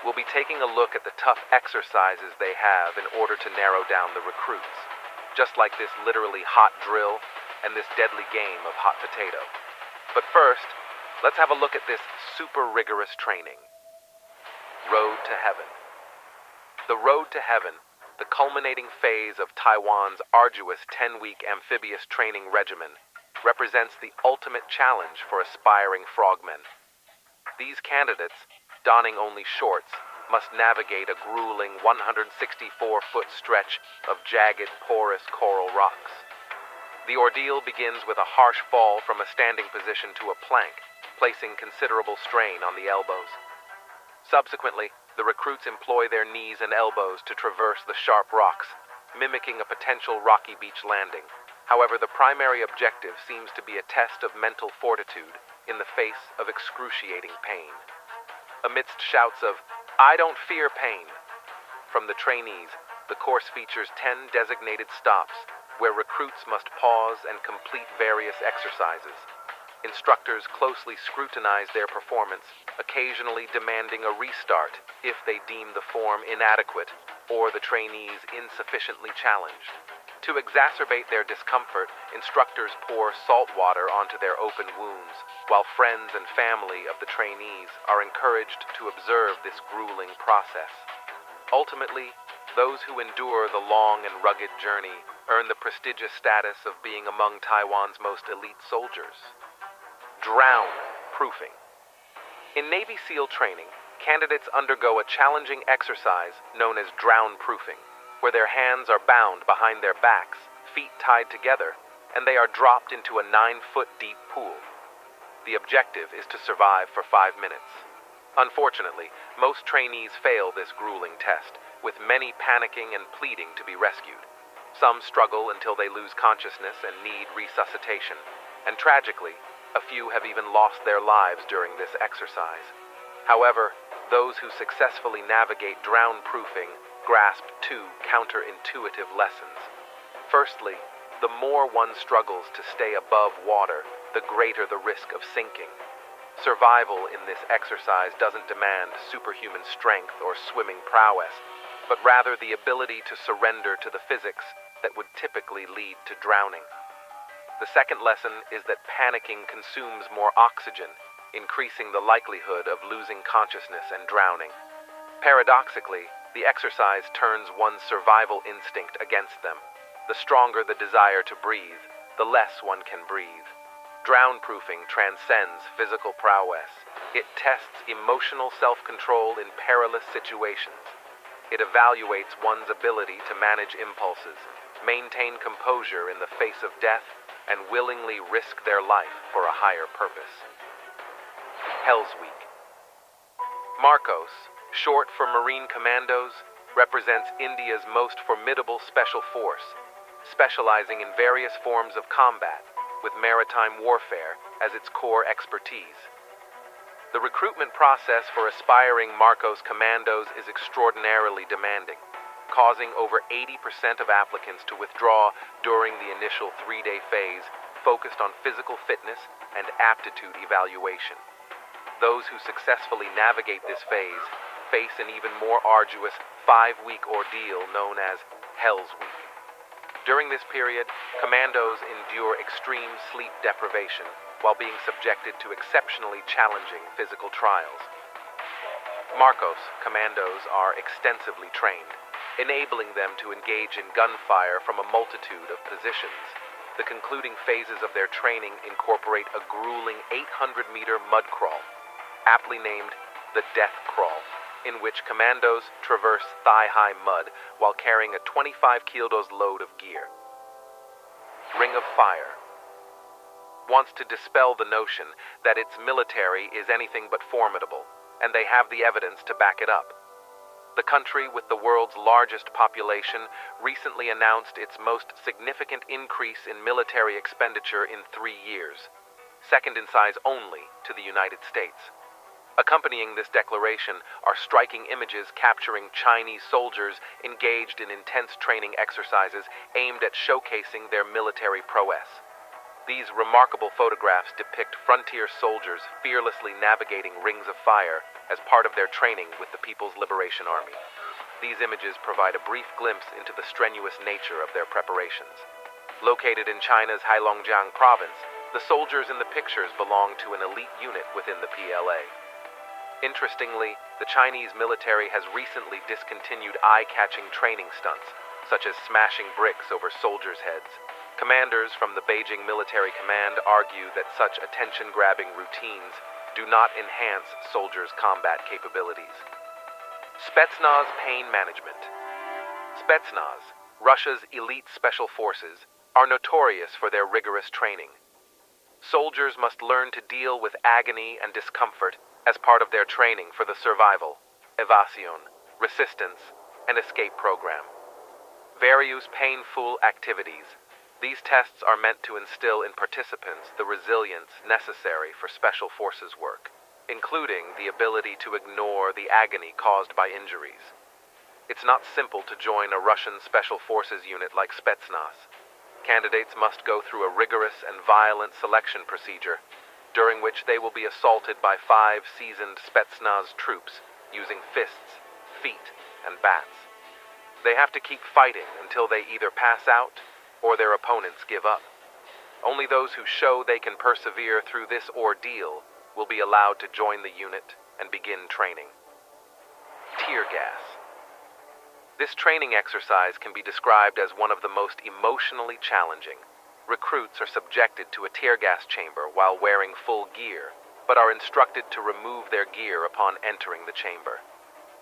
we'll be taking a look at the tough exercises they have in order to narrow down the recruits. Just like this literally hot drill and this deadly game of hot potato. But first, let's have a look at this super rigorous training. Road to Heaven. The Road to Heaven, the culminating phase of Taiwan's arduous 10-week amphibious training regimen, represents the ultimate challenge for aspiring frogmen. These candidates, donning only shorts, must navigate a grueling 164-foot stretch of jagged, porous coral rocks. The ordeal begins with a harsh fall from a standing position to a plank, placing considerable strain on the elbows. Subsequently, the recruits employ their knees and elbows to traverse the sharp rocks, mimicking a potential rocky beach landing. However, the primary objective seems to be a test of mental fortitude in the face of excruciating pain. Amidst shouts of, "I don't fear pain," from the trainees, the course features 10 designated stops, where recruits must pause and complete various exercises. Instructors closely scrutinize their performance, occasionally demanding a restart if they deem the form inadequate or the trainees insufficiently challenged. To exacerbate their discomfort, instructors pour salt water onto their open wounds, while friends and family of the trainees are encouraged to observe this grueling process. Ultimately, those who endure the long and rugged journey earn the prestigious status of being among Taiwan's most elite soldiers. Drown proofing. In Navy SEAL training, candidates undergo a challenging exercise known as drown proofing, where their hands are bound behind their backs, feet tied together, and they are dropped into a 9-foot deep pool. The objective is to survive for 5 minutes. Unfortunately, most trainees fail this grueling test, with many panicking and pleading to be rescued. Some struggle until they lose consciousness and need resuscitation, and tragically, a few have even lost their lives during this exercise. However, those who successfully navigate drown-proofing grasp two counterintuitive lessons. Firstly, the more one struggles to stay above water, the greater the risk of sinking. Survival in this exercise doesn't demand superhuman strength or swimming prowess, but rather the ability to surrender to the physics that would typically lead to drowning. The second lesson is that panicking consumes more oxygen, increasing the likelihood of losing consciousness and drowning. Paradoxically, the exercise turns one's survival instinct against them. The stronger the desire to breathe, the less one can breathe. Drown-proofing transcends physical prowess. It tests emotional self-control in perilous situations. It evaluates one's ability to manage impulses, maintain composure in the face of death, and willingly risk their life for a higher purpose. Hell's Week. Marcos, short for Marine Commandos, represents India's most formidable special force, specializing in various forms of combat, with maritime warfare as its core expertise. The recruitment process for aspiring Marcos Commandos is extraordinarily demanding, causing over 80% of applicants to withdraw during the initial 3-day phase focused on physical fitness and aptitude evaluation. Those who successfully navigate this phase face an even more arduous 5-week ordeal known as Hell's Week. During this period, commandos endure extreme sleep deprivation while being subjected to exceptionally challenging physical trials. Marcos commandos are extensively trained, enabling them to engage in gunfire from a multitude of positions. The concluding phases of their training incorporate a grueling 800-meter mud crawl, aptly named the Death Crawl, in which commandos traverse thigh-high mud while carrying a 25 kilos load of gear. Ring of Fire wants to dispel the notion that its military is anything but formidable, and they have the evidence to back it up. The country with the world's largest population recently announced its most significant increase in military expenditure in 3 years, second in size only to the United States. Accompanying this declaration are striking images capturing Chinese soldiers engaged in intense training exercises aimed at showcasing their military prowess. These remarkable photographs depict frontier soldiers fearlessly navigating rings of fire as part of their training with the People's Liberation Army. These images provide a brief glimpse into the strenuous nature of their preparations. Located in China's Heilongjiang province, the soldiers in the pictures belong to an elite unit within the PLA. Interestingly, the Chinese military has recently discontinued eye-catching training stunts, such as smashing bricks over soldiers' heads. Commanders from the Beijing Military Command argue that such attention-grabbing routines do not enhance soldiers' combat capabilities. Spetsnaz pain management. Spetsnaz, Russia's elite special forces, are notorious for their rigorous training. Soldiers must learn to deal with agony and discomfort as part of their training for the survival, evasion, resistance, and escape program. Various painful activities. These tests are meant to instill in participants the resilience necessary for special forces work, including the ability to ignore the agony caused by injuries. It's not simple to join a Russian special forces unit like Spetsnaz. Candidates must go through a rigorous and violent selection procedure, during which they will be assaulted by 5 seasoned Spetsnaz troops using fists, feet, and bats. They have to keep fighting until they either pass out or their opponents give up. Only those who show they can persevere through this ordeal will be allowed to join the unit and begin training. Tear gas. This training exercise can be described as one of the most emotionally challenging. Recruits are subjected to a tear gas chamber while wearing full gear, but are instructed to remove their gear upon entering the chamber.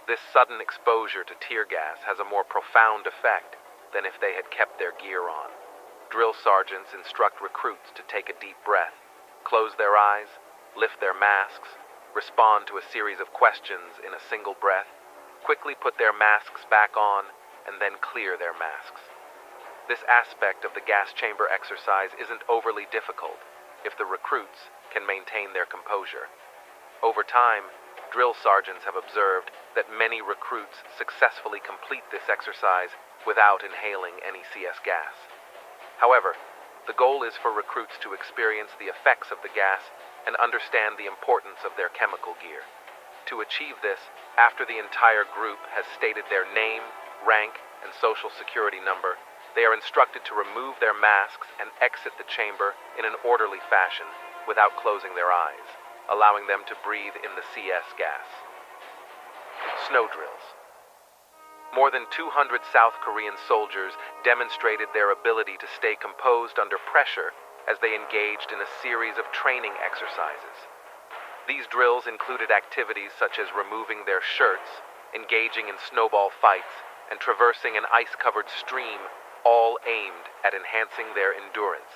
This sudden exposure to tear gas has a more profound effect than if they had kept their gear on. Drill sergeants instruct recruits to take a deep breath, close their eyes, lift their masks, respond to a series of questions in a single breath, quickly put their masks back on, and then clear their masks. This aspect of the gas chamber exercise isn't overly difficult if the recruits can maintain their composure. Over time, drill sergeants have observed that many recruits successfully complete this exercise without inhaling any CS gas. However, the goal is for recruits to experience the effects of the gas and understand the importance of their chemical gear. To achieve this, after the entire group has stated their name, rank, and social security number, they are instructed to remove their masks and exit the chamber in an orderly fashion without closing their eyes, allowing them to breathe in the CS gas. Snow drills. More than 200 South Korean soldiers demonstrated their ability to stay composed under pressure as they engaged in a series of training exercises. These drills included activities such as removing their shirts, engaging in snowball fights, and traversing an ice-covered stream, all aimed at enhancing their endurance.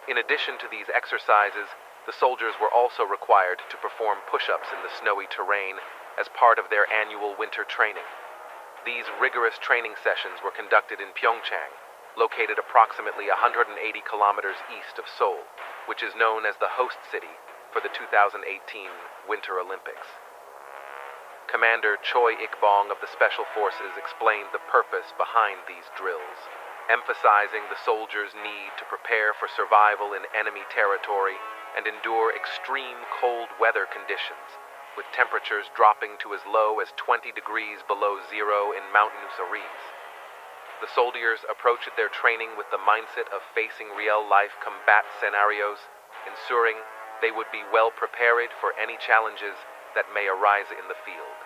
In addition to these exercises, the soldiers were also required to perform push-ups in the snowy terrain as part of their annual winter training. These rigorous training sessions were conducted in Pyeongchang, located approximately 180 kilometers east of Seoul, which is known as the host city for the 2018 Winter Olympics. Commander Choi Ik-bong of the Special Forces explained the purpose behind these drills, emphasizing the soldiers' need to prepare for survival in enemy territory and endure extreme cold weather conditions, with temperatures dropping to as low as 20 degrees below zero in mountainous areas. The soldiers approached their training with the mindset of facing real-life combat scenarios, ensuring they would be well prepared for any challenges that may arise in the field.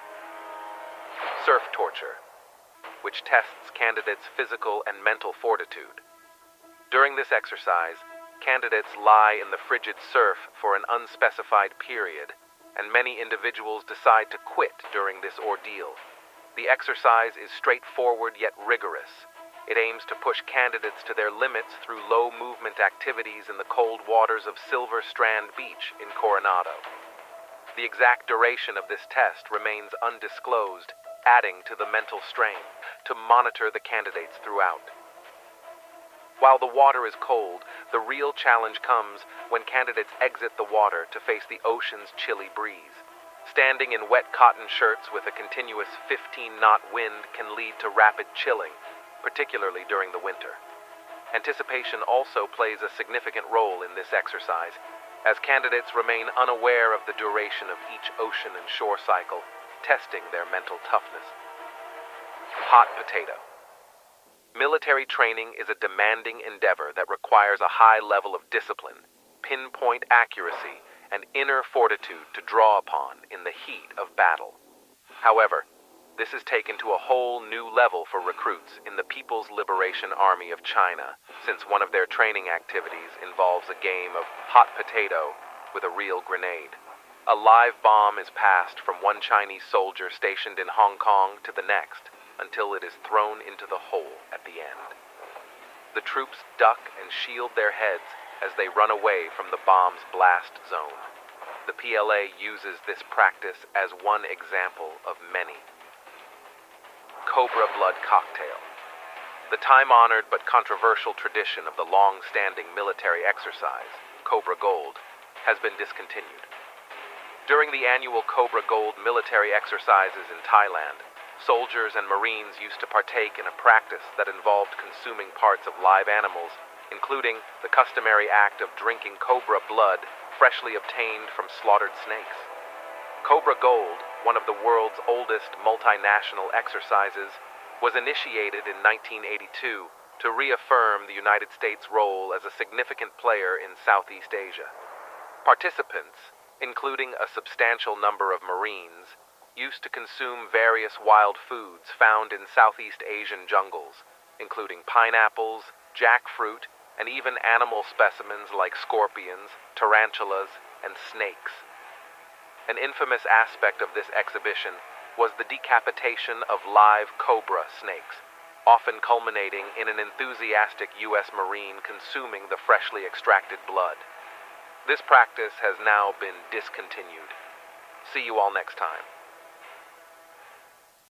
Surf torture, which tests candidates' physical and mental fortitude. During this exercise, candidates lie in the frigid surf for an unspecified period, and many individuals decide to quit during this ordeal. The exercise is straightforward yet rigorous. It aims to push candidates to their limits through low-movement activities in the cold waters of Silver Strand Beach in Coronado. The exact duration of this test remains undisclosed, adding to the mental strain to monitor the candidates throughout. While the water is cold, the real challenge comes when candidates exit the water to face the ocean's chilly breeze. Standing in wet cotton shirts with a continuous 15-knot wind can lead to rapid chilling, particularly during the winter. Anticipation also plays a significant role in this exercise, as candidates remain unaware of the duration of each ocean and shore cycle, testing their mental toughness. Hot potato. Military training is a demanding endeavor that requires a high level of discipline, pinpoint accuracy, and inner fortitude to draw upon in the heat of battle. However, this is taken to a whole new level for recruits in the People's Liberation Army of China, since one of their training activities involves a game of hot potato with a real grenade. A live bomb is passed from one Chinese soldier stationed in Hong Kong to the next, until it is thrown into the hole at the end. The troops duck and shield their heads as they run away from the bomb's blast zone. The PLA uses this practice as one example of many. Cobra blood cocktail. The time-honored but controversial tradition of the long-standing military exercise, Cobra Gold, has been discontinued. During the annual Cobra Gold military exercises in Thailand, soldiers and Marines used to partake in a practice that involved consuming parts of live animals, including the customary act of drinking cobra blood freshly obtained from slaughtered snakes. Cobra Gold, one of the world's oldest multinational exercises, was initiated in 1982 to reaffirm the United States' role as a significant player in Southeast Asia. Participants, including a substantial number of Marines, used to consume various wild foods found in Southeast Asian jungles, including pineapples, jackfruit, and even animal specimens like scorpions, tarantulas, and snakes. An infamous aspect of this exhibition was the decapitation of live cobra snakes, often culminating in an enthusiastic U.S. Marine consuming the freshly extracted blood. This practice has now been discontinued. See you all next time.